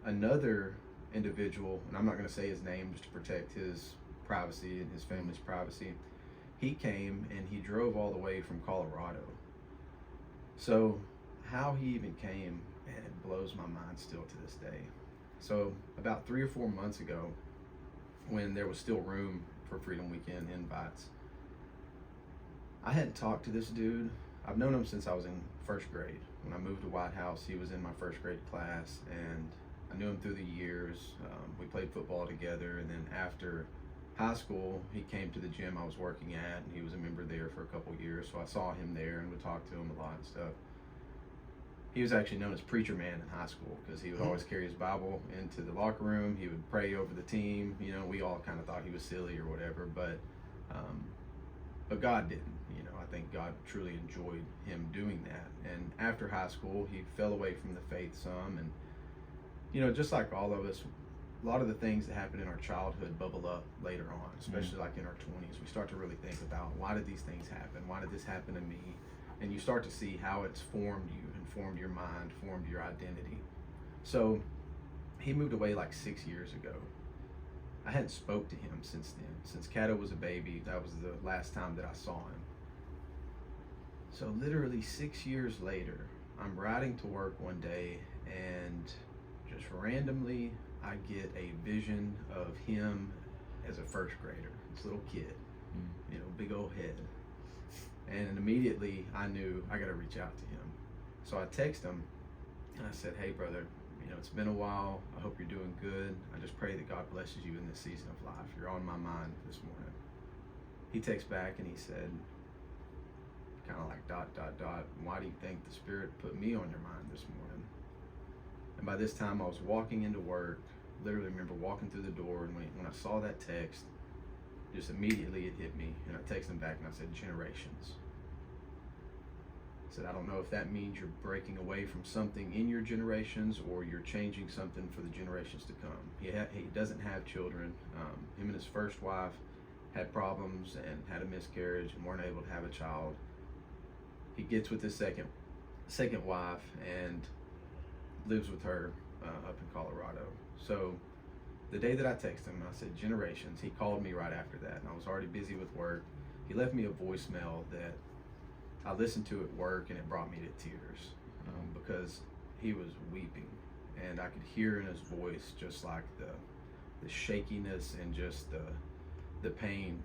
Another individual, and I'm not going to say his name just to protect his privacy and his family's privacy, he came and he drove all the way from Colorado. So, how he even came, and it blows my mind still to this day. So, about 3 or 4 months ago, when there was still room for Freedom Weekend invites, I hadn't talked to this dude. I've known him since I was in first grade. When I moved to White House, he was in my first grade class, and I knew him through the years. We played football together, and then after high school, he came to the gym I was working at, and he was a member there for a couple years. So I saw him there and would talk to him a lot and stuff. He was actually known as Preacher Man in high school because he would always carry his Bible into the locker room. He would pray over the team. You know, we all kind of thought he was silly or whatever, but God didn't. You know, I think God truly enjoyed him doing that. And after high school, he fell away from the faith some, and you know, just like all of us, a lot of the things that happen in our childhood bubble up later on, especially like in our 20s. We start to really think about, why did these things happen? Why did this happen to me? And you start to see how it's formed you and formed your mind, formed your identity. So he moved away like 6 years ago. I hadn't spoke to him since then. Since Cato was a baby, that was the last time that I saw him. So literally 6 years later, I'm riding to work one day, and just randomly I get a vision of him as a first grader, this little kid, you know, big old head. And immediately I knew I got to reach out to him. So I text him and I said, "Hey brother, you know, it's been a while. I hope you're doing good. I just pray that God blesses you in this season of life. You're on my mind this morning." He texts back and he said, kind of like ... "Why do you think the Spirit put me on your mind this morning?" And by this time I was walking into work, literally remember walking through the door, and when I saw that text, just immediately it hit me, and I texted him back and I said, "Generations." I said, "I don't know if that means you're breaking away from something in your generations, or you're changing something for the generations to come." He doesn't have children. Him and his first wife had problems and had a miscarriage and weren't able to have a child. He gets with his second wife and lives with her up in Colorado. So the day that I texted him, I said, "Generations," he called me right after that, and I was already busy with work. He left me a voicemail that I listened to at work, and it brought me to tears because he was weeping, and I could hear in his voice just like the shakiness and just the pain